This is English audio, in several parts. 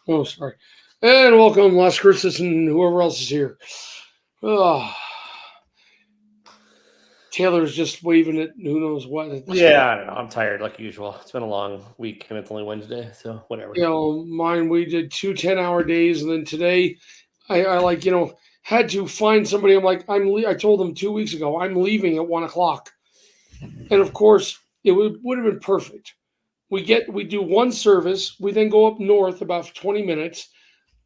Oh, sorry. And welcome, Las Cruces and whoever else is here. Oh, Taylor's just waving at who knows what. Yeah, I don't know. I'm tired like usual. It's been a long week and it's only Wednesday, so whatever. Mine, we did 2 10-hour days. And then today, I had to find somebody. I'm like, I told them 2 weeks ago, I'm leaving at 1 o'clock. And of course, it would have been perfect. We do one service. We then go up north about 20 minutes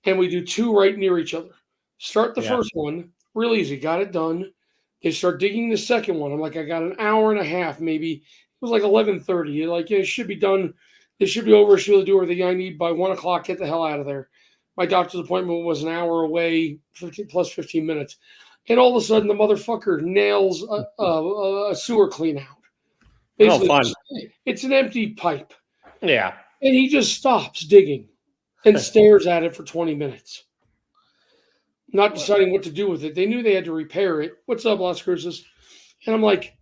and we do two right near each other. Start the Yeah. first one, real easy, got it done. They start digging the second one. I'm like, I got an hour and a half, maybe. It was like 11:30. Like, it should be done. It should be over. I should be able to do everything I need by 1 o'clock. Get the hell out of there. My doctor's appointment was an hour away, 15 plus 15 minutes. And all of a sudden, the motherfucker nails a sewer clean out. Basically, fun. It's an empty pipe. Yeah. And he just stops digging and stares at it for 20 minutes, not deciding what to do with it. They knew they had to repair it. What's up, Las Cruces? And I'm like,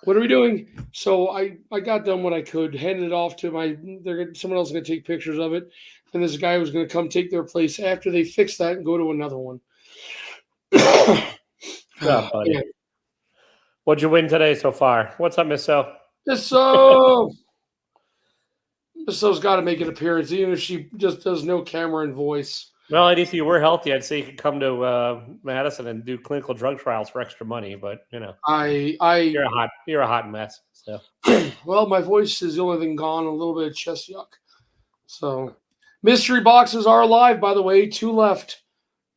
what are we doing? So I got done what I could, handed it off to someone else is going to take pictures of it. And this guy was going to come take their place after they fix that and go to another one. Buddy. Yeah. What'd you win today so far? What's up, Miss So? Miss So's got to make an appearance, even if she just does no camera and voice. Well, if you were healthy, I'd say you could come to Madison and do clinical drug trials for extra money. But you're a hot mess. So, well, my voice is the only thing gone. A little bit of chest yuck. So, mystery boxes are alive, by the way. 2 left.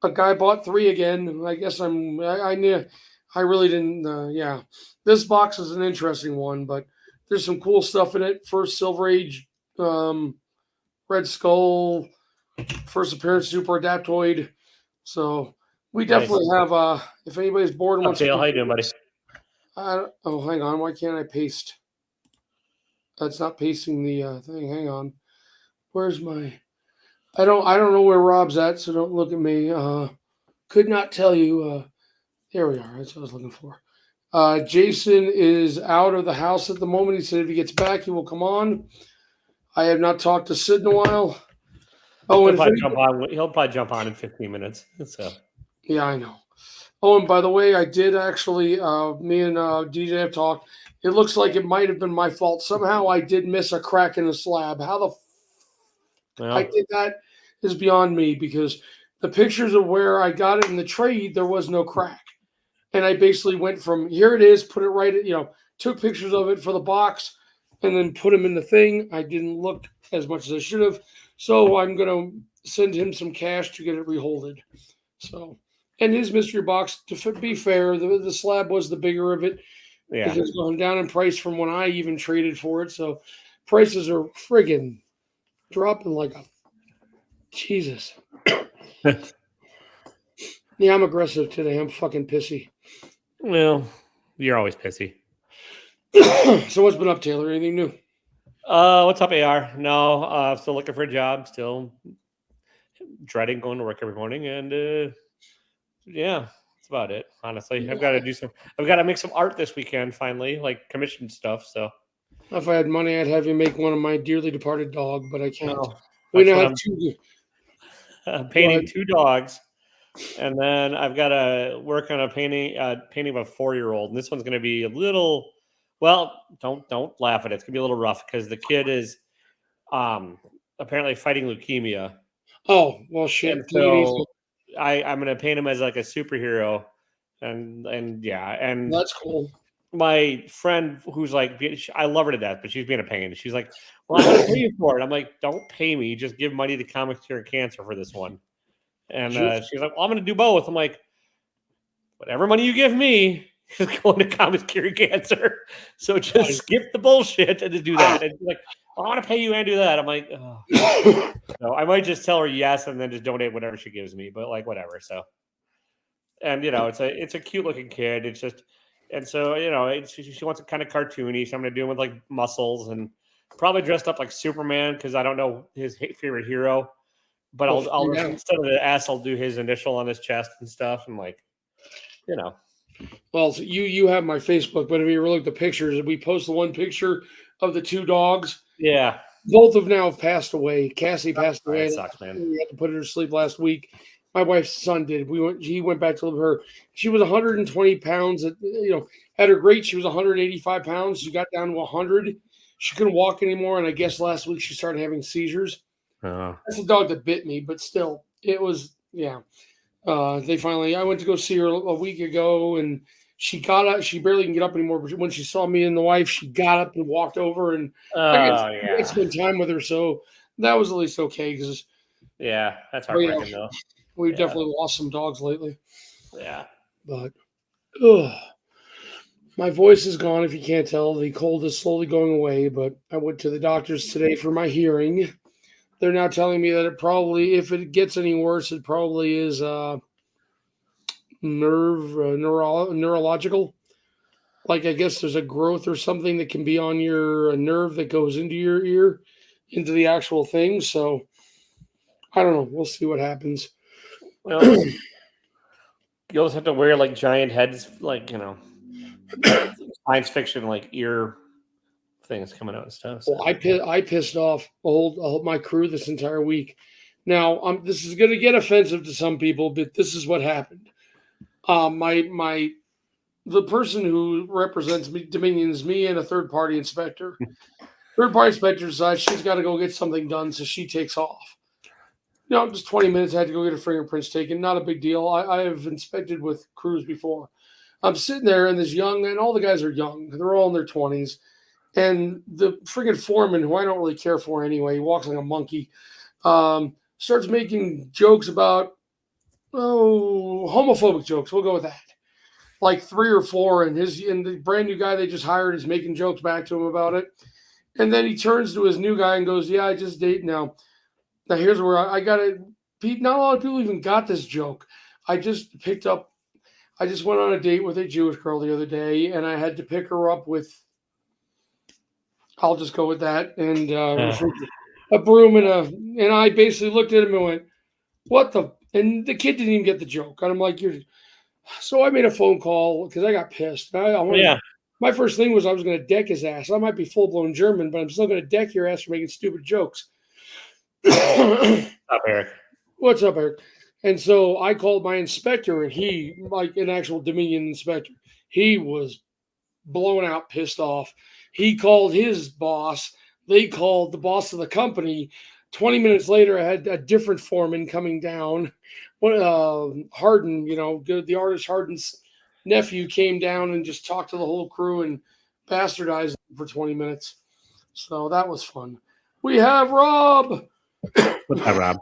A guy bought 3 again. I guess I knew. I really didn't. Yeah, this box is an interesting one, but there's some cool stuff in it. First Silver Age, Red Skull, first appearance Super Adaptoid. So we definitely have. If anybody's bored and wants to, how you doing, buddy? Hang on. Why can't I paste? That's not pasting the thing. Hang on. Where's my? I don't know where Rob's at, so don't look at me. Could not tell you. There we are. That's what I was looking for. Jason is out of the house at the moment. He said if he gets back, he will come on. I have not talked to Sid in a while. Oh, he'll probably jump on in 15 minutes. So yeah, I know. Oh, and by the way, I did actually. Me and DJ have talked. It looks like it might have been my fault. Somehow I did miss a crack in the slab. How I did that is beyond me, because the pictures of where I got it in the trade, there was no crack. And I basically went from here it is, put it right, took pictures of it for the box and then put them in the thing. I didn't look as much as I should have. So I'm going to send him some cash to get it reholded. So, and his mystery box, to be fair, the slab was the bigger of it. Yeah. Because it's gone down in price from when I even traded for it. So prices are friggin' dropping like a Jesus. Yeah, I'm aggressive today. I'm fucking pissy. Well, you're always pissy. So what's been up, Taylor? Anything new? What's up, AR? No, still looking for a job. Still dreading going to work every morning, and yeah, that's about it. Honestly, I've got to make some art this weekend. Finally, like commissioned stuff. So, if I had money, I'd have you make one of my dearly departed dog, but I can't. No, we now have 2. I'm painting 2 dogs. And then I've got to work on a painting of a 4-year-old. And this one's going to be a little, well, don't laugh at it. It's going to be a little rough because the kid is apparently fighting leukemia. Oh, well, shit. And so I'm going to paint him as like a superhero. And yeah. And that's cool. My friend who's like, I love her to death, but she's being a pain. She's like, well, I'm going to pay you for it. I'm like, don't pay me. Just give money to Comics Cure Cancer for this one. And she's like, well, I'm going to do both. I'm like, whatever money you give me is going to Comics Cure Cancer. So just skip the bullshit and just do that. And she's like, I want to pay you and do that. I'm like, oh. So I might just tell her yes and then just donate whatever she gives me. But like, whatever. So, and it's a cute looking kid. It's just, and so she wants it kind of cartoony. So I'm going to do him with like muscles and probably dressed up like Superman because I don't know his favorite hero. But I'll instead of the S, I'll do his initial on his chest and stuff, and like, Well, so you have my Facebook, but if you look at the pictures, we post the one picture of the 2 dogs. Yeah. both of now have passed away. Cassie passed Oh, away. that sucks, man. We had to put her to sleep last week. My wife's son did. He went back to live with her. She was 120 pounds. At her great, she was 185 pounds. She got down to 100. She couldn't walk anymore, and I guess last week she started having seizures. That's a dog that bit me, but still, it was yeah. I went to go see her a week ago, and she got up. She barely can get up anymore. But when she saw me and the wife, she got up and walked over, and I spent time with her. So that was at least okay because that's heartbreaking though. We've definitely lost some dogs lately. Yeah, but my voice is gone. If you can't tell, the cold is slowly going away. But I went to the doctors today for my hearing. They're now telling me that if it gets any worse, it probably is neurological. Like I guess there's a growth or something that can be on your nerve that goes into your ear, into the actual thing. So I don't know. We'll see what happens. Well, you always have to wear like giant heads, like science fiction, like ear things coming out and stuff. So. Well, I pissed off my crew this entire week. Now, this is going to get offensive to some people, but this is what happened. The person who represents me, Dominion, is me and a third party inspector. Third party inspector decides she's got to go get something done, so she takes off. Just 20 minutes. I had to go get her fingerprints taken. Not a big deal. I have inspected with crews before. I'm sitting there, and and all the guys are young. They're all in their 20s. And the friggin' foreman, who I don't really care for anyway, he walks like a monkey, starts making jokes about, homophobic jokes. We'll go with that. Like 3 or 4, and the brand new guy they just hired is making jokes back to him about it. And then he turns to his new guy and goes, "Yeah, I just date now." Now here's where I got it. Not a lot of people even got this joke. I just went on a date with a Jewish girl the other day, and I had to pick her up with, I'll just go with that, and a broom and I basically looked at him and went, "What the?" And the kid didn't even get the joke. And I'm like, So I made a phone call because I got pissed. My first thing was I was going to deck his ass. I might be full blown German, but I'm still going to deck your ass for making stupid jokes. What's up, Eric? What's up, Eric? And so I called my inspector, and he, like an actual Dominion inspector, he was blown out, pissed off. He called his boss. They called the boss of the company. 20 minutes later, I had a different foreman coming down. Harden, the artist Harden's nephew came down and just talked to the whole crew and bastardized them for 20 minutes. So that was fun. We have Rob. What's up, Rob?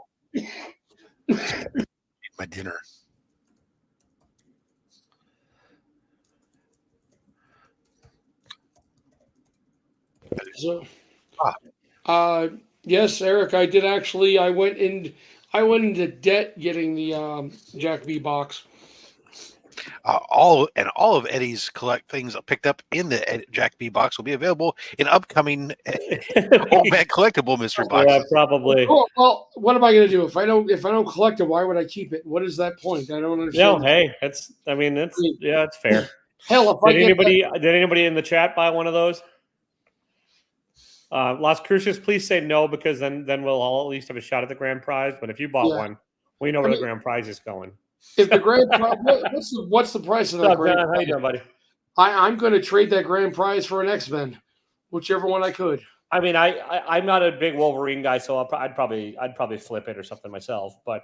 My dinner. So, yes, Eric, I did actually. I went into debt getting the Jack B box. All of Eddie's collect things picked up in the Jack B box will be available in upcoming Old Man Collectible mystery boxes. Yeah, probably. Well, what am I going to do if I don't collect it? Why would I keep it? What is that point? I don't understand. No, hey, it's fair. Hell, did anybody in the chat buy one of those? Las Cruces, please say no, because then we'll all at least have a shot at the grand prize. But if you bought one, we know where the grand prize is going. If the grand prize, what's the price of that grand prize? How you doing, buddy? I'm going to trade that grand prize for an X-Men, whichever one I could. I mean, I'm not a big Wolverine guy, so I'd probably flip it or something myself. But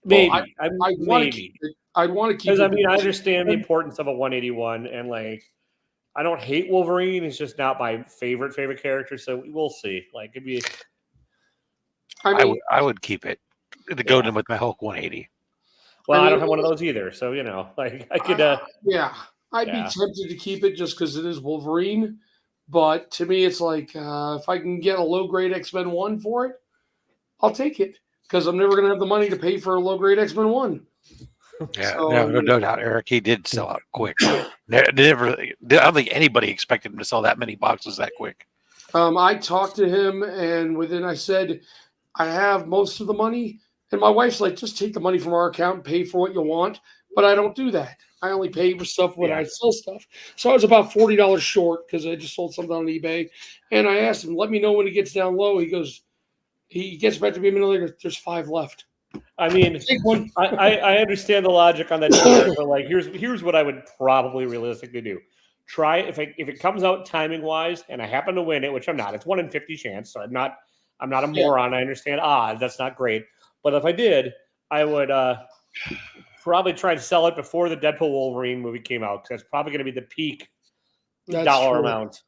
maybe I'd want to keep it. I'd want to keep it. Because I understand the importance of a 181, and like, I don't hate Wolverine. It's just not my favorite character. So we'll see. Like, it'd be. I would keep it to go in with my Hulk 180. Well, I don't have one of those either. So like I could. I'd be tempted to keep it just because it is Wolverine. But to me, it's like if I can get a low grade X-Men 1 for it, I'll take it because I'm never going to have the money to pay for a low grade X-Men 1. Yeah, so, no doubt, Eric. He did sell out quick. I don't think anybody expected him to sell that many boxes that quick. I talked to him, and I said, I have most of the money. And my wife's like, just take the money from our account and pay for what you want. but I don't do that. I only pay for stuff when Yeah. I sell stuff. So I was about $40 short because I just sold something on eBay. And I asked him, let me know when it gets down low. He gets back to me a minute later, there's 5 left. I mean, Take one. I understand the logic on that too, but like here's what I would probably realistically do. Try if it comes out timing wise and I happen to win it, which I'm not. It's 1 in 50 chance, so I'm not a moron. I understand that's not great. But if I did, I would probably try to sell it before the Deadpool Wolverine movie came out, because that's probably going to be the peak dollar amount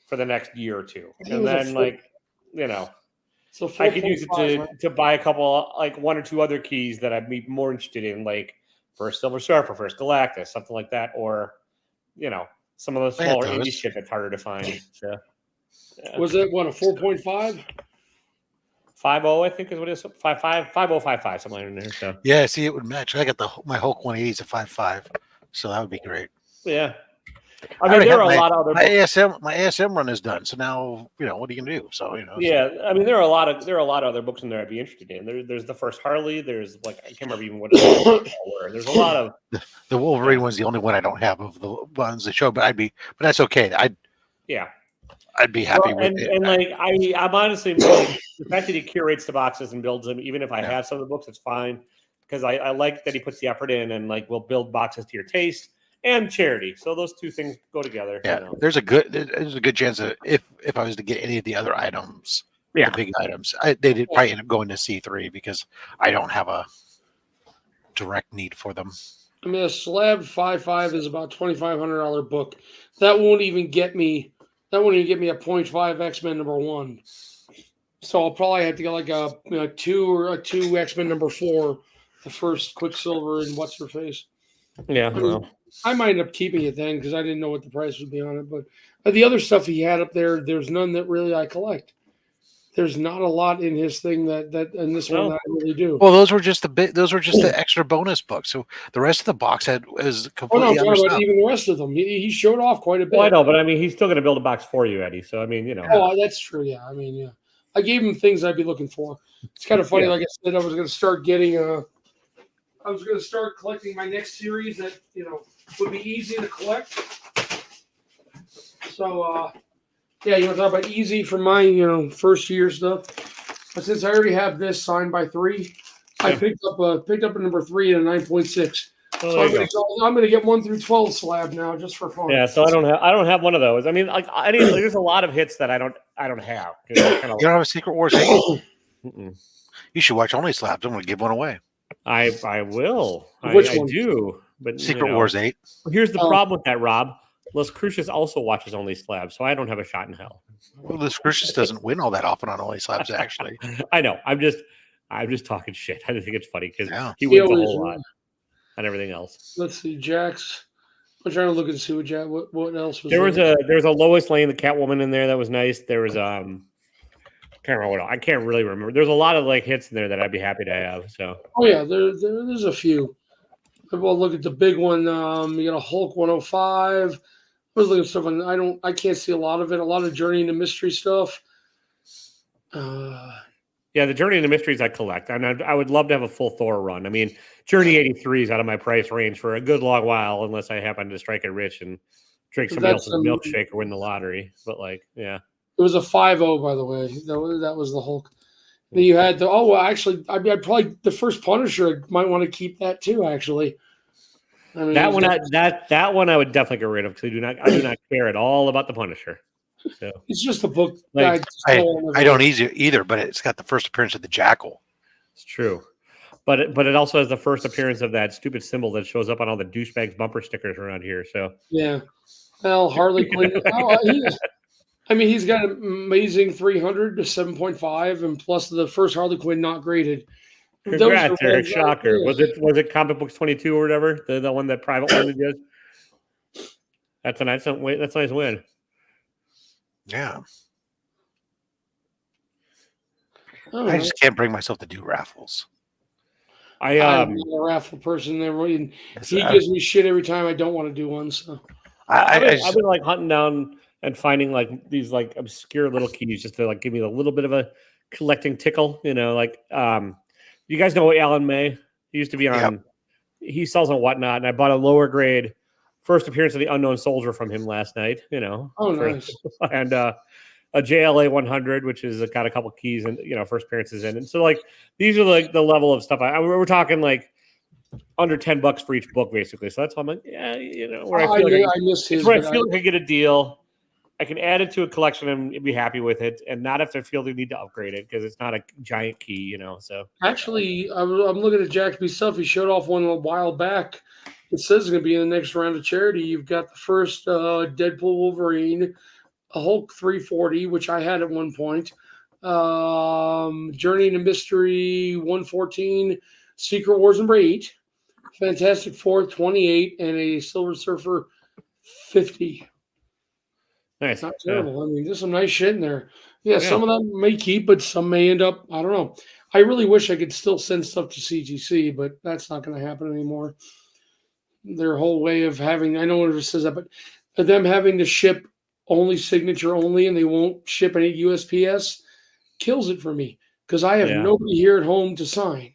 for the next year or two. And then so I could use it to buy a couple, like 1 or 2 other keys that I'd be more interested in, like First Silver Surfer, First Galactus, something like that, or some of the smaller indie shit that's harder to find. So, yeah. Was it a 4.5? 5.0, I think is what it is. 5.5, 5.055, something like that in there. So yeah, see, it would match. I got my Hulk 180 is a 5.5, so that would be great. Yeah. I mean, there are a lot of other my ASM run is done. So now, what are you gonna do? So Yeah, I mean, there are a lot of other books in there I'd be interested in. There's the first Harley. There's I can't remember even what it were. There's a lot of the Wolverine one's the only one I don't have of the ones they show, but that's okay. I'd be happy with it. And I'm honestly the fact that he curates the boxes and builds them, even if I have some of the books, it's fine, because I like that he puts the effort in and will build boxes to your taste. And charity, so those two things go together. Yeah, there's a good chance that if I was to get any of the other items, the big items, they did probably end up going to C3 because I don't have a direct need for them. I mean, a slab 5.5 is about $2,500 book. That won't even get me a 0.5 X-Men #1. So I'll probably have to get like a 2 X-Men #4, the first Quicksilver and what's her face. Yeah, I might end up keeping it then because I didn't know what the price would be on it. But the other stuff he had up there, there's none that really I collect. There's not a lot in his thing that in this one that I really do. Well, those were just the extra bonus books. So the rest of the box is completely other stuff. Even the rest of them, he showed off quite a bit. Well, I know, but I mean, he's still going to build a box for you, Eddie. So I mean, Oh, that's true. Yeah, I mean, yeah. I gave him things I'd be looking for. It's kind of funny. Like I said, I was going to start getting I was going to start collecting my next series that would be easy to collect. So you want to talk about easy for my first year stuff. But since I already have this signed by 3, I picked up a #3 and a 9.6. So I'm going to get 1 through 12 slab now just for fun. Yeah, so I don't have one of those. I mean, there's a lot of hits that I don't have. You don't have a Secret Wars 8? You should watch Only Slabs. I'm going to give one away. I will. Which one? I do. But Secret Wars 8. Here's the problem with that, Rob. Las Cruces also watches Only Slabs, so I don't have a shot in hell. Well, Las Cruces doesn't win all that often on Only Slabs, actually. I know. I'm just talking shit. I think it's funny because he He wins a always whole lot wins. on everything else. Let's see, Jack's. I'm trying to look and see what else was there was a Lois Lane, the Catwoman in there that was nice. There was I can't really remember. There's a lot of hits in there that I'd be happy to have. So there's a few. Well, look at the big one. You got a Hulk 105. I was looking at stuff, and I can't see a lot of it. A lot of Journey into Mystery stuff. Yeah, the Journey into Mysteries I collect, and I would love to have a full Thor run. I mean, Journey 83 is out of my price range for a good long while, unless I happen to strike it rich and drink somebody else's milkshake or win the lottery. But yeah. It was a 5.0, by the way. That was the Hulk. Then you had actually, I'd probably the first Punisher. I might want to keep that too. Actually, I mean, that one I would definitely get rid of because I do not care at all about the Punisher. So it's just a book. I don't either, but it's got the first appearance of the Jackal. It's true, but it also has the first appearance of that stupid symbol that shows up on all the douchebags bumper stickers around here. So yeah, well, Harley Quinn. He's got an amazing 300 to 7.5, and plus the first Harley Quinn not graded. Congrats, Eric! Shocker. Was it Comic Books 22 or whatever? The one that Private one did. That's a nice win. That's a nice win. Yeah. I just can't bring myself to do raffles. I'm not a raffle person. He gives me shit every time I don't want to do one. So I've been hunting down and finding these obscure little keys just to give me a little bit of a collecting tickle. You guys know Alan May? He used to be on he sells on Whatnot, and I bought a lower grade first appearance of the Unknown Soldier from him last night. Oh, nice. And a JLA 100, which is got a couple keys and first appearances in. And so like these are like the level of stuff. We're talking like under $10 for each book, basically. So that's why I'm like, where I feel I missed his. Where I feel like I get a deal. I can add it to a collection and be happy with it, and not if I feel they need to upgrade it because it's not a giant key, So Actually, I'm looking at Jack B stuff. He showed off one a while back. It says it's going to be in the next round of charity. You've got the first Deadpool Wolverine, a Hulk 340, which I had at one point. Journey into Mystery 114, Secret Wars number 8, Fantastic Four 28, and a Silver Surfer 50. Nice. Not terrible. Yeah. I mean, there's some nice shit in there. Yeah, some of them may keep, but some may end up, I don't know. I really wish I could still send stuff to CGC, but that's not going to happen anymore. Their whole way of having, I know it says that, but them having to ship only signature only and they won't ship any USPS kills it for me because I have nobody here at home to sign.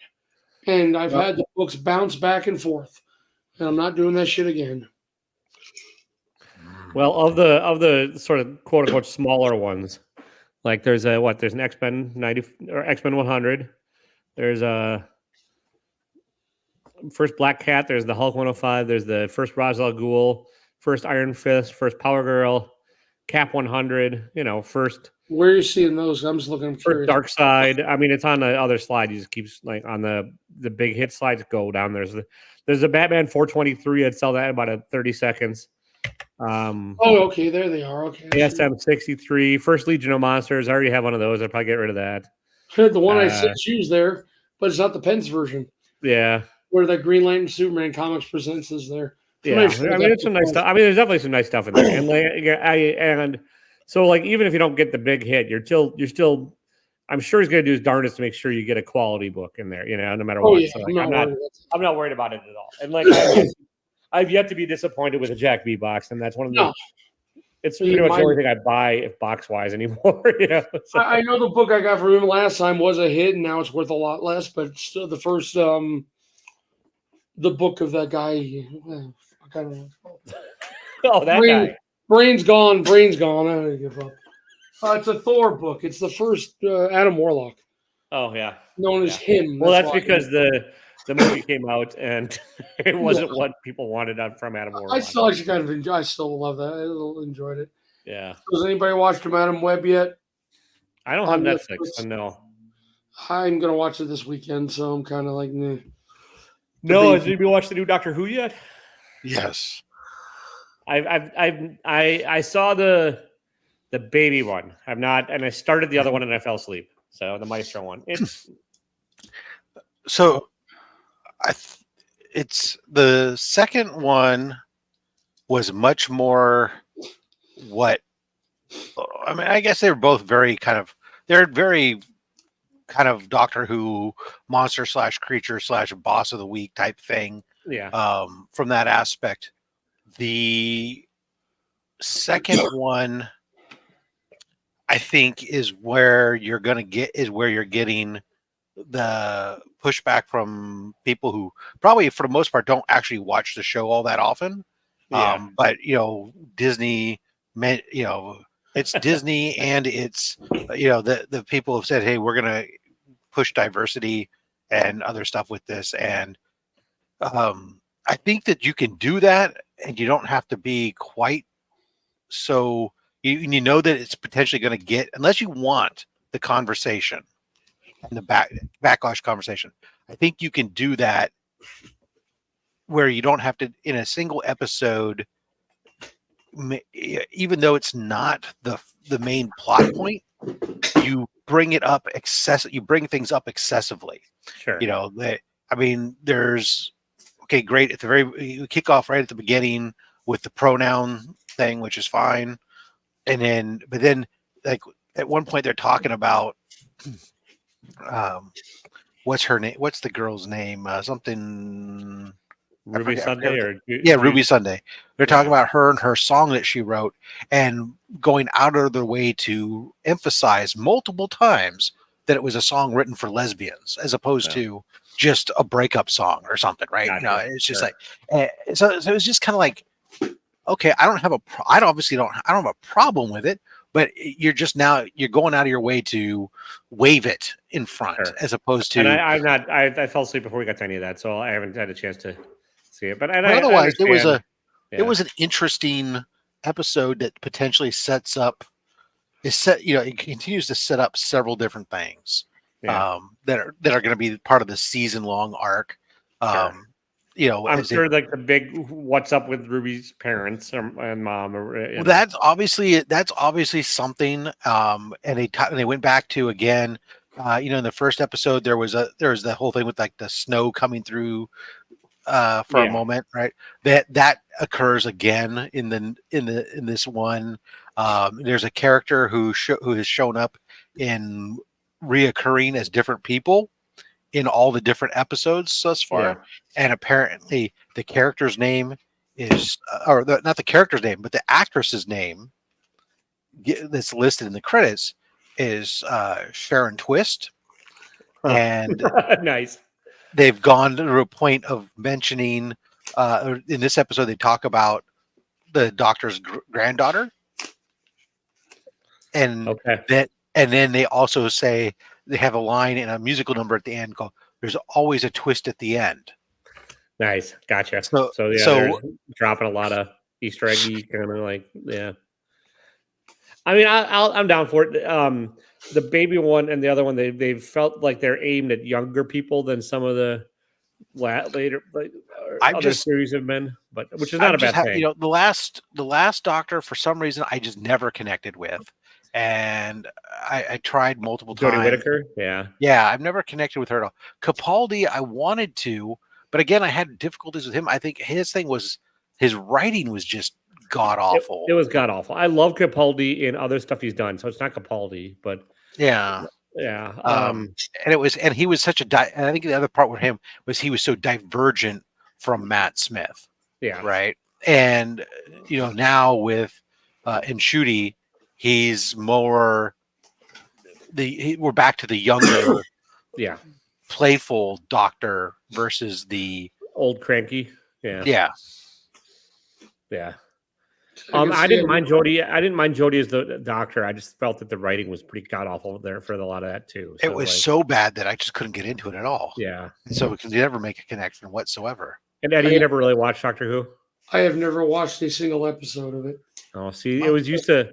And I've had the books bounce back and forth. And I'm not doing that shit again. Well, of the sort of quote unquote smaller ones, like there's an X-Men 90 or X-Men 100. There's a first Black Cat. There's the Hulk 105. There's the first Ra's al Ghul, first Iron Fist, first Power Girl, Cap 100. First. Where are you seeing those? I'm just looking. I'm curious. Dark Side. I mean, it's on the other slide. You just keep like on the big hit slides. Go down. There's a Batman 423. I'd sell that in about 30 seconds. Okay, there they are. Okay. ASM 63, First Legion of Monsters. I already have one of those. I'd probably get rid of that. The one I said choose there, but it's not the Pence version. Yeah. Where the Green Lantern Superman Comics presents is there. Yeah, I mean, it's some nice stuff. I mean, there's definitely some nice stuff in there, and so like even if you don't get the big hit, you're still. I'm sure he's going to do his darndest to make sure you get a quality book in there, no matter what. Yeah, so like, I'm not worried about it at all. And like I've yet to be disappointed with a Jack B box, and that's one of the. No. It's pretty much the only thing I buy if box wise anymore. So. I know the book I got from him last time was a hit, and now it's worth a lot less. But still, the first, the book of that guy, I don't know. Oh, that guy. Brain's gone. I don't give up. It's a Thor book. It's the first Adam Warlock. Oh yeah, known as him. Well, that's because the movie came out and it wasn't what people wanted from Adam Warlock. I still actually kind of enjoy. I still love that. I enjoyed it. Yeah. Has anybody watched Madam Web yet? I don't have Netflix. So no. I'm gonna watch it this weekend, so I'm kind of like, nah. No, has anybody watched the new Doctor Who yet? Yes. I saw the baby one. I'm not, and I started the other one and I fell asleep. So the Maestro one. It's it's the second one was much more what I mean. I guess they were both very kind of Doctor Who monster / creature / boss of the week type thing. Yeah. From that aspect, the second one, I think, is where you're getting the pushback from people who probably for the most part don't actually watch the show all that often. Yeah. But Disney it's Disney and it's the people have said, hey, we're gonna push diversity and other stuff with this, and I think that you can do that and you don't have to be quite so you know that it's potentially going to get, unless you want the conversation and the backlash conversation. I think you can do that where you don't have to, in a single episode, even though it's not the main plot point, you bring it up you bring things up excessively. Sure. There's great at the you kick off right at the beginning with the pronoun thing, which is fine. But then like at one point they're talking about what's her name? What's the girl's name? Something Ruby Sunday Ruby Sunday. They're talking about her and her song that she wrote and going out of their way to emphasize multiple times that it was a song written for lesbians as opposed to just a breakup song or something, right? Gotcha. It's just Sure. like so it was just kind of like, okay, I don't have I obviously don't have a problem with it, but you're going out of your way to wave it in front Sure. as opposed And to. I fell asleep before we got to any of that, so I haven't had a chance to see it. But But I otherwise, understand. it was an interesting episode that potentially sets up. It continues to set up several different things Yeah. that are going to be part of the season long arc. Sure. I'm As sure like the big what's up with Ruby's parents and mom, or well, that's obviously something. And they went back to again. In the first episode, there was the whole thing with like the snow coming through for a moment, right? That occurs again in this one. There's a character who has shown up in reoccurring as different people in all the different episodes thus far, and apparently the character's name is, not the character's name, but the actress's name that's listed in the credits is Sharon Twist, and nice. they've gone to a point of mentioning in this episode they talk about the doctor's granddaughter, and then they also say they have a line in a musical number at the end called "There's always a twist at the end." Nice, gotcha. So they're dropping a lot of Easter eggy kind of like I mean, I'm down for it. The baby one and the other one, they felt like they're aimed at younger people than some of the later other series have been, but which is not a bad thing. The last Doctor, for some reason, I just never connected with, and I tried multiple times. Jodie Whittaker, yeah, I've never connected with her at all. Capaldi, I wanted to, but again, I had difficulties with him. I think his thing was his writing was just god awful. It was god awful. I love Capaldi in other stuff he's done, so it's not Capaldi, but yeah. And he was such a. And I think the other part with him was he was so divergent from Matt Smith. Yeah. Right. And now with in Ncuti, he's more we're back to the younger, playful Doctor versus the old Cranky. Yeah. I didn't mind Jodie. I didn't mind Jodie as the Doctor. I just felt that the writing was pretty god awful there for a lot of that too. So it was so bad that I just couldn't get into it at all. Yeah. And so we could never make a connection whatsoever. And Eddie, you never really watched Doctor Who? I have never watched a single episode of it. Oh, see, it was used to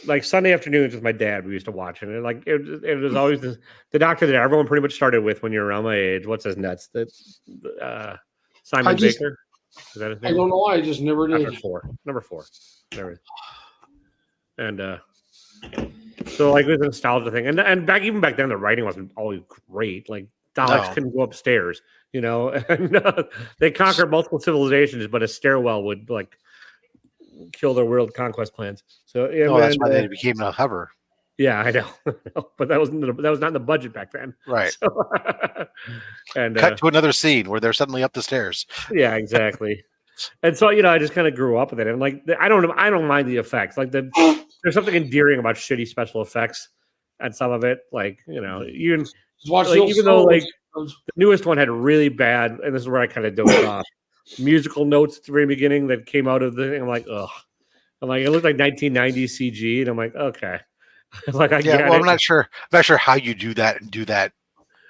like Sunday afternoons with my dad. We used to watch it, and like it was always the Doctor that everyone pretty much started with when you're around my age. What's his nuts? Simon Baker. Is that his name? I don't know why. I just never did. Number four. There. And so like it was a nostalgia thing, and even back then the writing wasn't always great. Like Daleks couldn't go upstairs, and they conquered multiple civilizations, but a stairwell would like kill their world conquest plans. So that's why they became a hover. Yeah, I know, but that was not in the budget back then, right? So, and cut to another scene where they're suddenly up the stairs. Yeah, exactly. And so I just kind of grew up with it, and like I don't mind the effects. Like there's something endearing about shitty special effects, and some of it, like even though like the newest one had really bad, and this is where I kind of dozed off. Musical notes at the very beginning that came out of the thing. I'm like, ugh. I'm like, it looked like 1990s CG, and I'm like, okay. Like I'm not sure how you do that and do that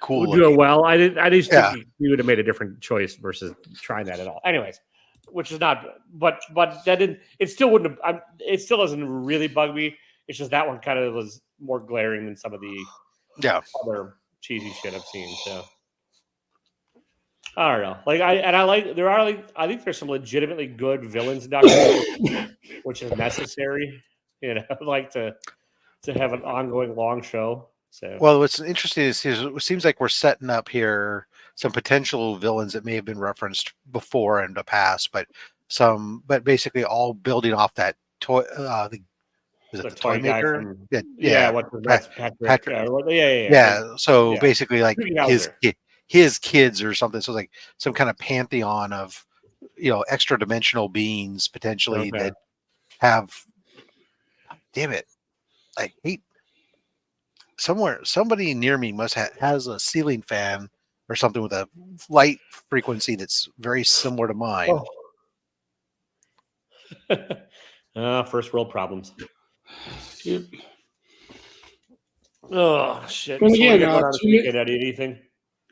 cool. Do it well. I just think you would have made a different choice versus trying that at all. Anyways, which is not, but that didn't. It still wouldn't have. It still doesn't really bug me. It's just that one kind of was more glaring than some of the other cheesy shit I've seen. So I don't know. Like I think there's some legitimately good villains in Doctor Who, which is necessary. Like to have an ongoing long show. So well, what's interesting is it seems like we're setting up here some potential villains that may have been referenced before in the past, but basically all building off that toy. The toy maker? Patrick. So basically, like his kids or something. So like some kind of pantheon of extra dimensional beings potentially that have. Damn it! I hate somebody near me has a ceiling fan or something with a light frequency that's very similar to mine. First world problems. Yep. Oh shit! And So again, what you got going on this weekend, Eddie? Anything?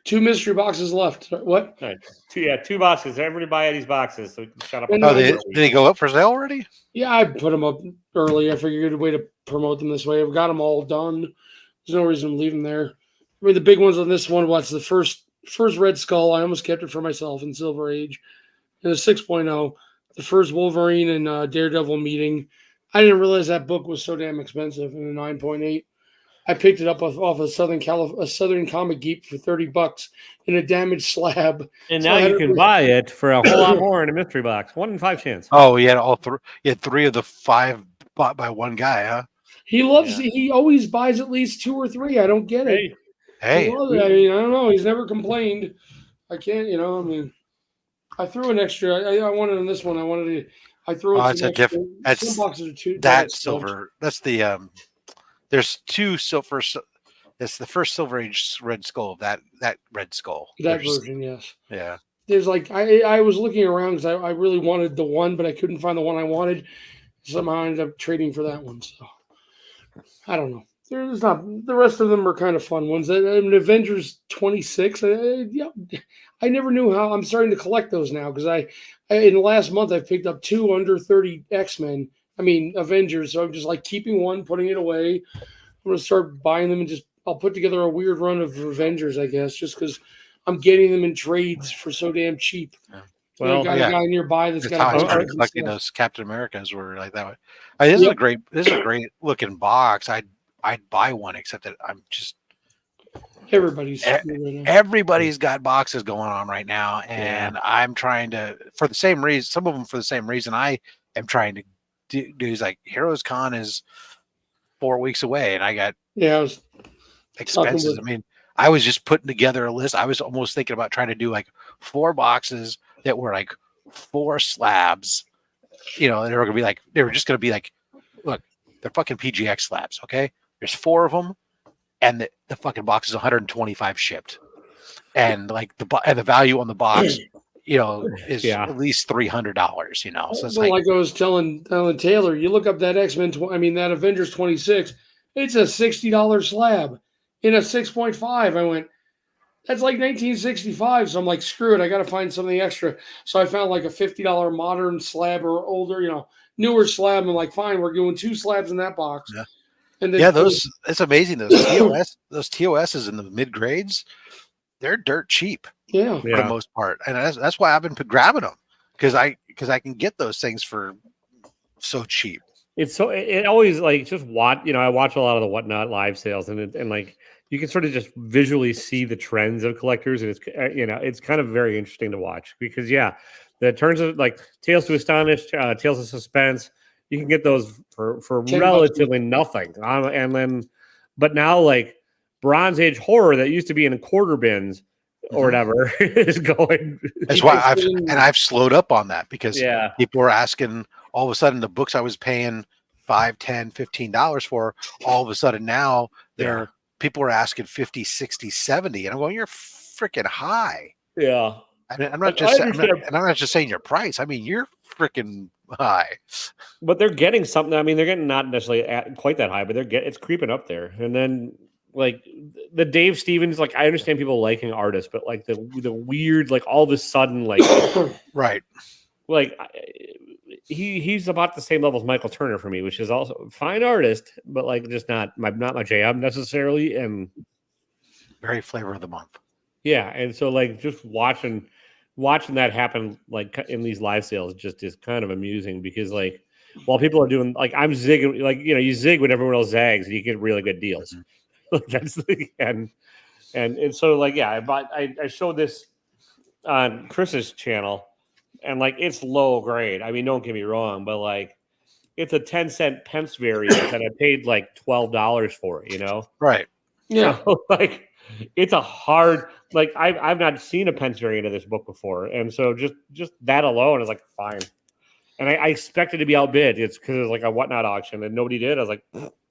2 mystery boxes left. What? Nice. Two boxes. Everybody buy Eddie's boxes so we can shut up. And Oh, did they go up for sale already? Yeah, I put them up early. I figured a way to promote them this way. I've got them all done. There's no reason to leave them there. I mean, the big ones on this one was the first Red Skull. I almost kept it for myself in Silver Age. And the 6.0, the first Wolverine and Daredevil meeting. I didn't realize that book was so damn expensive in a 9.8. I picked it up off a Southern Comic Geek for $30 in a damaged slab. And now you can buy it for a whole lot more in a mystery box. 1 in 5 chance. Oh, you had all three. You had 3 of the 5 bought by one guy, huh? He loves. Yeah. He always buys at least 2 or 3. I don't get it. Hey. I mean, I don't know. He's never complained. I can't. I mean, I threw an extra. I wanted on this one. I threw in some extra. Some boxes of 2. That's silver. That's the There's 2 silver. It's the first Silver Age Red Skull. That Red Skull. That version, yes. Yeah. There's like I was looking around because I really wanted the one, but I couldn't find the one I wanted. Somehow I ended up trading for that one. So I don't know. There's not. The rest of them are kind of fun ones. Avengers 26. I never knew how. I'm starting to collect those now because I in the last month I picked up 2 under 30 X-Men. I mean Avengers. So I'm just like keeping one, putting it away. I'm gonna start buying them and I'll put together a weird run of Avengers, I guess, just because I'm getting them in trades for so damn cheap. Yeah. Well, I got a guy nearby that's got a collecting those Captain Americas were like that way. This is a great looking box. I'd buy one, except that I'm just everybody's got boxes going on right now, and I'm trying to for the same reason. Some of them for the same reason I am trying to do. Is like Heroes Con is 4 weeks away, and I got expenses. I mean, I was just putting together a list. I was almost thinking about trying to do like 4 boxes that were like 4 slabs. They were just going to be like, look, they're fucking PGX slabs. Okay. There's 4 of them. And the fucking box is 125 shipped. And like the value on the box, is at least $300, So it's like I was telling Taylor, you look up that that Avengers 26, it's a $60 slab in a 6.5. I went, that's like 1965. So I'm like, screw it. I got to find something extra. So I found like a $50 modern slab or older, newer slab. I'm like, fine, we're doing 2 slabs in that box. Yeah. And then it's amazing. Those TOSs in the mid grades, they're dirt cheap. Yeah. For the most part. And that's why I've been grabbing them because I can get those things for so cheap. It always like just watch, I watch a lot of the Whatnot live sales and like you can sort of just visually see the trends of collectors, and it's kind of very interesting to watch because the turns of like Tales to Astonish, Tales of Suspense, you can get those for relatively nothing, but now like Bronze Age horror that used to be in quarter bins or whatever is going. That's why I've slowed up on that because people were asking. All of a sudden, the books I was paying $5, $10, $15 for, all of a sudden now people are asking 50, 60, 70. And I'm going, you're freaking high. Yeah. I'm not just saying your price. I mean, you're freaking high. But they're getting something. I mean, they're getting not necessarily quite that high, but it's creeping up there. And then like the Dave Stevens, like I understand people liking artists, but like the weird, like all of a sudden, like right. Like he's about the same level as Michael Turner for me, which is also a fine artist, but like just not my jam necessarily, and very flavor of the month. Yeah, and so like just watching that happen like in these live sales just is kind of amusing because like while people are doing like I'm zigging, like you zig when everyone else zags, and you get really good deals. Like that's and so like I showed this on Chris's channel. And like it's low grade. I mean, don't get me wrong, but like it's a 10-cent pence variant that I paid like $12 for, Right. Yeah. So, like it's a hard like I've not seen a pence variant of this book before. And so just that alone is like fine. And I expected to be outbid. It's because it was like a Whatnot auction and nobody did. I was like,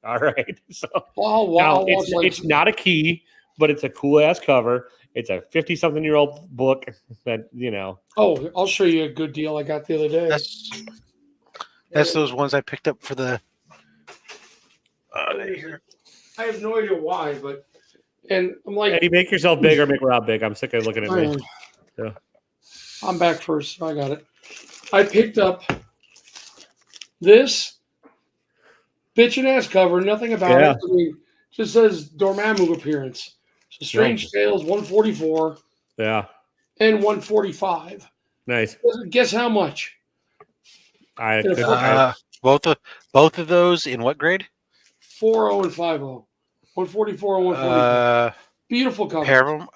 all right. So wow. it's not a key, but it's a cool ass cover. It's a 50-something-year-old book that Oh, I'll show you a good deal I got the other day. That's those ones I picked up for the. I have no idea why, and I'm like, Eddie, make yourself big or make Rob big. I'm sick of looking at me. Yeah. I'm back first. So I got it. I picked up this bitchin' ass cover. Nothing about it. I mean, just says Dormammu appearance. So Strange Tales 144. Yeah. And 145. Nice. Guess how much? Both of those in what grade? 40 and 50. 144 and 145. Beautiful cover. Pair of them,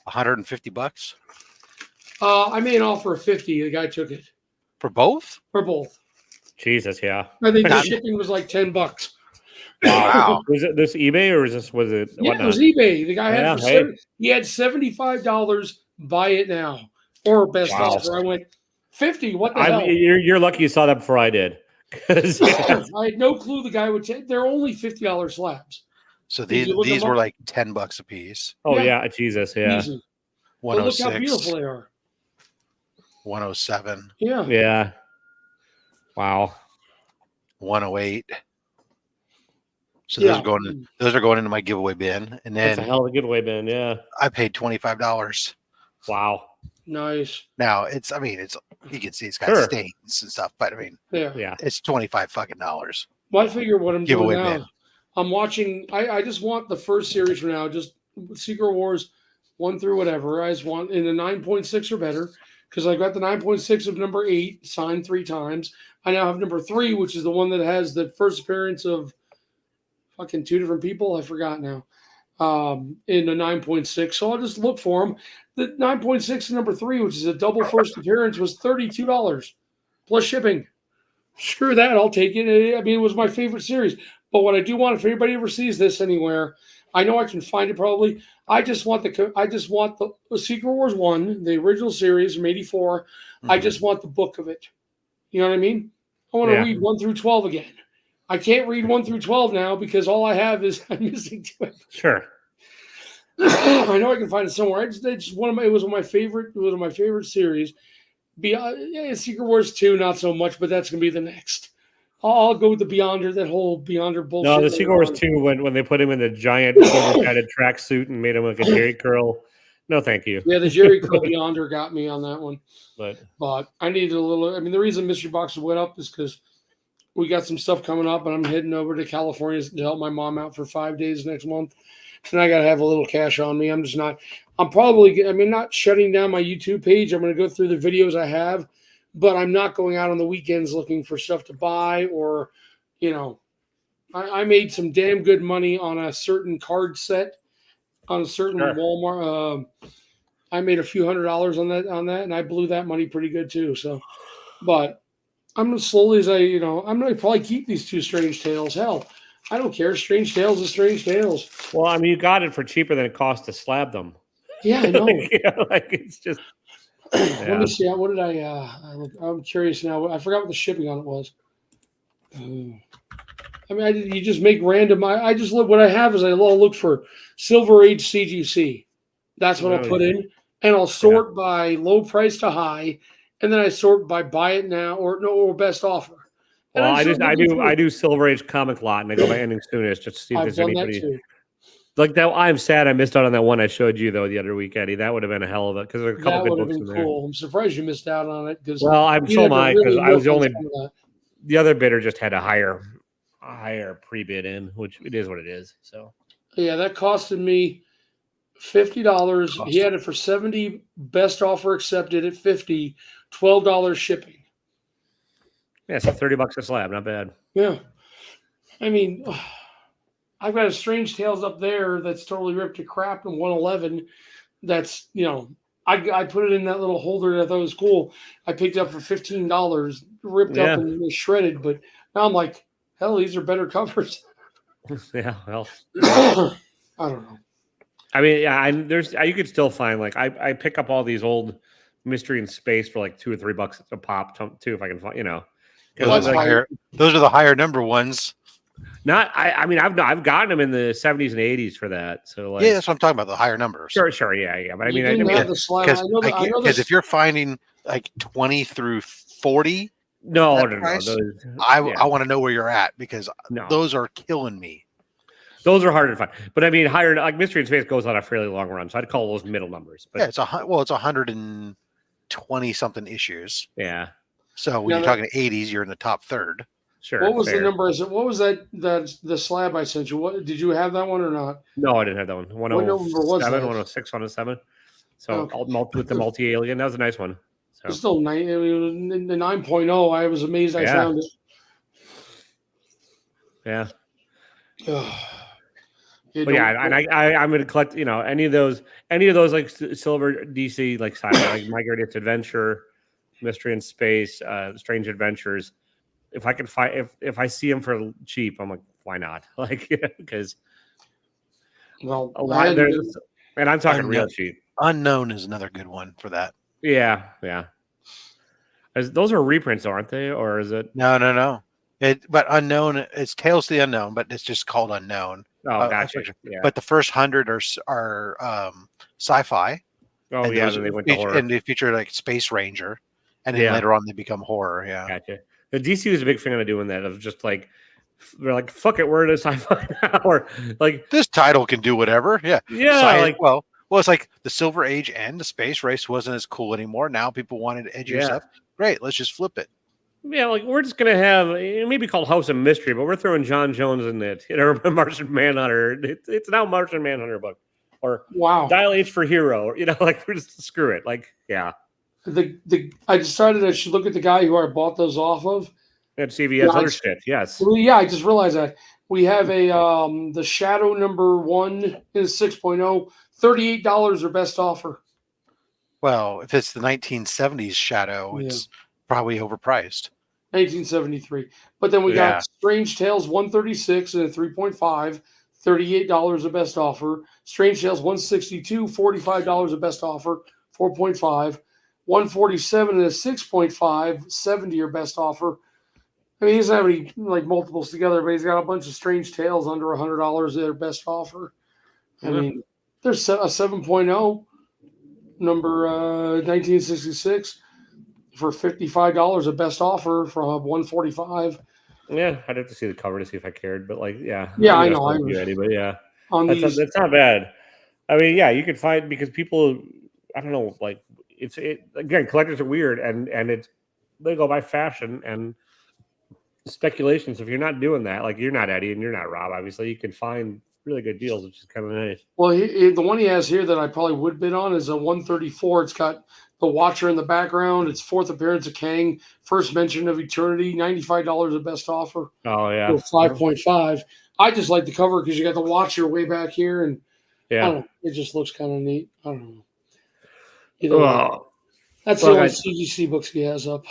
$150. I made an offer of 50. The guy took it. For both? For both. Jesus, yeah. I think the shipping was like $10. Wow. Was it this eBay or was it? Yeah, it was eBay. The guy had he had $75. Buy it now or best offer. I went 50. What the hell? You're lucky you saw that before I did. I had no clue the guy would take. They're only $50 slabs. So these were like $10 a piece. Oh yeah, Jesus, yeah. Easy. 106. Look how beautiful they are. 107. Yeah. Yeah. Wow. 108. So those are going into my giveaway bin, and then that's a hell of a giveaway bin. Yeah, I paid $25. Wow, nice. Now you can see it's got stains and stuff, but I mean, yeah, it's $25 fucking. Well, I figure what I'm doing now. Bin. I'm watching. I just want the first series for now, just Secret Wars 1 through whatever. I just want in the 9.6 or better because I got the 9.6 of number 8 signed 3 times. I now have number 3, which is the one that has the first appearance of fucking 2 different people. I forgot now. In the 9.6. So I'll just look for them. The 9.6 and number 3, which is a double first appearance, was $32 plus shipping. Screw that. I'll take it. I mean, it was my favorite series. But what I do want, if anybody ever sees this anywhere, I know I can find it probably. I just want the Secret Wars 1, the original series from 84. Mm-hmm. I just want the book of it. You know what I mean? I want to read 1 through 12 again. I can't read 1 through 12 now because all I have is I'm missing 2. Sure. I know I can find it somewhere. It was one of my favorite series. Secret Wars 2, not so much, but that's gonna be the next. I'll go with the Beyonder, that whole Beyonder bullshit. No, the Secret Wars 2 when they put him in the giant overpadded tracksuit and made him like a Jerry curl. No, thank you. Yeah, the Jerry curl Beyonder got me on that one. But I needed a little. I mean, the reason Mystery Boxes went up is because we got some stuff coming up, and I'm heading over to California to help my mom out for 5 days next month. And I got to have a little cash on me. I'm not shutting down my YouTube page. I'm going to go through the videos I have, but I'm not going out on the weekends looking for stuff to buy or, I made some damn good money on a certain card set on a certain Walmart. I made a few $100s on that, and I blew that money pretty good too. So, but I'm going to slowly I'm going to probably keep these 2 Strange Tales. Hell, I don't care. Strange Tales is Strange Tales. Well, I mean, you got it for cheaper than it cost to slab them. Yeah, I know. It's just. Yeah. Let me see. What did I'm curious now. I forgot what the shipping on it was. You just make random. I just look. What I have is I'll look for Silver Age CGC. That's what I'll put in, and I'll sort by low price to high, and then I sort by buy it now or best offer. Well, I do Silver Age comic lot, and I go by ending soonest just to see if there's anybody. Like that, I'm sad I missed out on that one I showed you though the other week, Eddie. That would have been a hell of it because there's a couple good books in there. Cool. I'm surprised you missed out on it because because I was the only. The other bidder just had a higher pre-bid in, which it is what it is. So yeah, that costed me $50. He had it for $70. Best offer accepted at $50. $12 shipping. Yeah, so $30 a slab, not bad. Yeah, I mean, I've got a Strange Tales up there that's totally ripped to crap in 111. That's I put it in that little holder that I thought was cool. I picked it up for $15, ripped up and shredded. But now I'm like, hell, these are better covers. Yeah, well, I don't know. I mean, you could still find like I pick up all these old Mystery in Space for like $2 or $3 a pop too if I can find Those are the higher number ones. I mean, I've gotten them in the 70s and 80s for that. So like, Yeah, that's what I'm talking about. The higher numbers. sure, yeah. But I You mean, didn't have the slab. I know that. I know Because this. if you're finding like 20 through 40, no, price, those, I want to know where you're at because No. those are killing me. Those are harder to find. But I mean, higher like Mystery in Space goes on a fairly long run, so I'd call those middle numbers. But Yeah, it's 120 something issues. yeah. So when you're talking 80s, you're in the top third. Sure. What was the number? Is it? What was that? The slab I sent you. What did you have that one or not? No, I didn't have that one. What number was that? 106, 107. So with the multi-alien, that was a nice one. So it's still 9. I mean, the 9.0. I was amazed I found it. Yeah. But yeah, and I'm going to collect, any of those like silver DC, like sci-fi, like My Greatest Adventure, Mystery in Space, Strange Adventures. If I can find, if I see them for cheap, I'm like, why not? Like, because well, a lot there's, and I'm talking real cheap. Unknown is another good one for that. Yeah. Those are reprints, aren't they? Or is it? No. But Unknown, it's Tales to the Unknown, but it's just called Unknown. Oh, gotcha. Yeah. But the first 100 are sci-fi. Oh, and yeah, then they went to horror. And they feature like Space Ranger, and then later on they become horror. Yeah, gotcha. The DC was a big fan of doing that. Of just like they're like, fuck it, we're in a sci-fi now, or like this title can do whatever. Yeah. Like well, it's like the Silver Age and the Space Race wasn't as cool anymore. Now people wanted edgier stuff. Great, let's just flip it. Yeah, like we're just gonna have it may be called House of Mystery, but we're throwing John Jones in it. Martian Manhunter. It's now Martian Manhunter book, or Dial H for Hero. Like we're just screw it. Like I decided I should look at the guy who I bought those off of. And see if he has other shit. Yes. Well, yeah, I just realized that we have the Shadow number 1 is 6.0, $38 or best offer. Well, if it's the 1970s Shadow, it's probably overpriced. 1973. But then we got Strange Tales 136 and a 3.5, $38 a best offer. Strange Tales 162, $45 a best offer, 4.5. 147 and a 6.5, 70 or best offer. I mean, he doesn't have any like multiples together, but he's got a bunch of Strange Tales under $100 at their best offer. I mean, there's a 7.0 number 1966 for $55 a best offer from 145. Yeah, I'd have to see the cover to see if I cared, but like, I know. But yeah, that's not bad. I mean, yeah, you could find because people, I don't know, like again, collectors are weird, and they go by fashion and speculation. So if you're not doing that, like you're not Eddie and you're not Rob, obviously, you can find really good deals, which is kind of nice. Well, the one he has here that I probably would bid on is a 134. It's got the Watcher in the background. It's fourth appearance of Kang, first mention of Eternity, $95 a best offer. Oh yeah, 5.5. I just like the cover because you got the Watcher way back here, and I don't know, it just looks kind of neat. I don't know. That's the only CGC books he has up.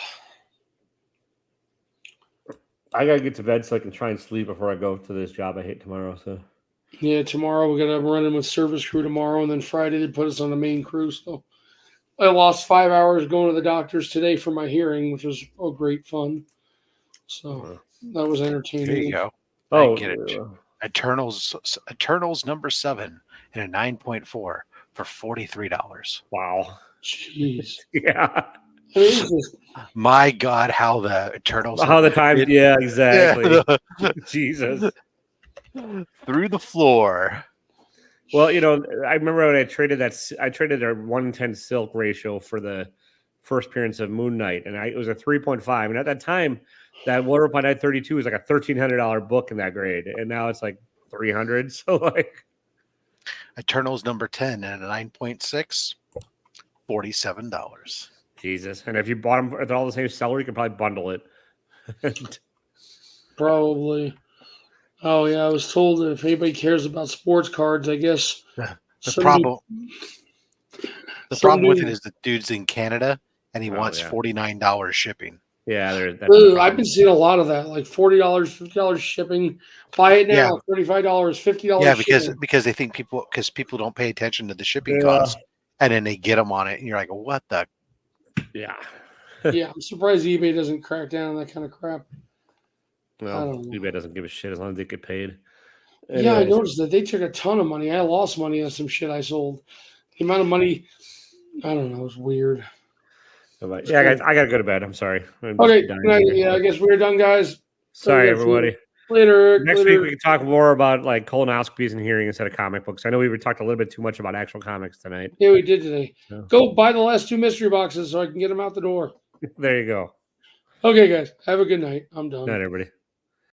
I gotta get to bed so I can try and sleep before I go to this job I hate tomorrow. So yeah, tomorrow we gotta run in with service crew tomorrow, and then Friday they put us on the main crew. So I lost 5 hours going to the doctors today for my hearing, which was great fun. So that was entertaining. There you go. I get it. Eternals number 7 and a 9.4 for $43. Wow. Jeez. Yeah. My God, how the Eternals. How the time. Yeah, exactly. Yeah. Jesus. Through the floor. Well, I remember when I traded a 110 silk ratio for the first appearance of Moon Knight, and it was a 3.5. And at that time, that War Reply Night 32 was like a $1,300 book in that grade, and now it's like $300. So like, Eternals number 10 and a 9.6, $47. Jesus! And if you bought them at all the same seller, you could probably bundle it. Probably. Oh yeah, I was told that if anybody cares about sports cards, I guess the problem with it is the dude's in Canada and he wants $49 shipping. Yeah, I've been seeing a lot of that, like $40, $50 shipping. Buy it now, $35, $50. Yeah, because they think people don't pay attention to the shipping costs, and then they get them on it, and you're like, what the? Yeah. Yeah, I'm surprised eBay doesn't crack down on that kind of crap. I Well, don't know. eBay doesn't give a shit as long as they get paid. Yeah, I Anyways, noticed that they took a ton of money. I lost money on some shit I sold. The amount of money, I don't know, it was weird. but yeah, guys, I gotta go to bed. I'm sorry. I'm just Okay, dying here. yeah, I guess we're done, guys. Sorry, Gotta see you everybody. later, Eric. Next Later. week we can talk more about like colonoscopies and hearing instead of comic books. I know we talked a little bit too much about actual comics tonight. Yeah, we did today. So. Go buy the last 2 mystery boxes so I can get them out the door. There you go. Okay, guys, have a good night. I'm done. Night, everybody.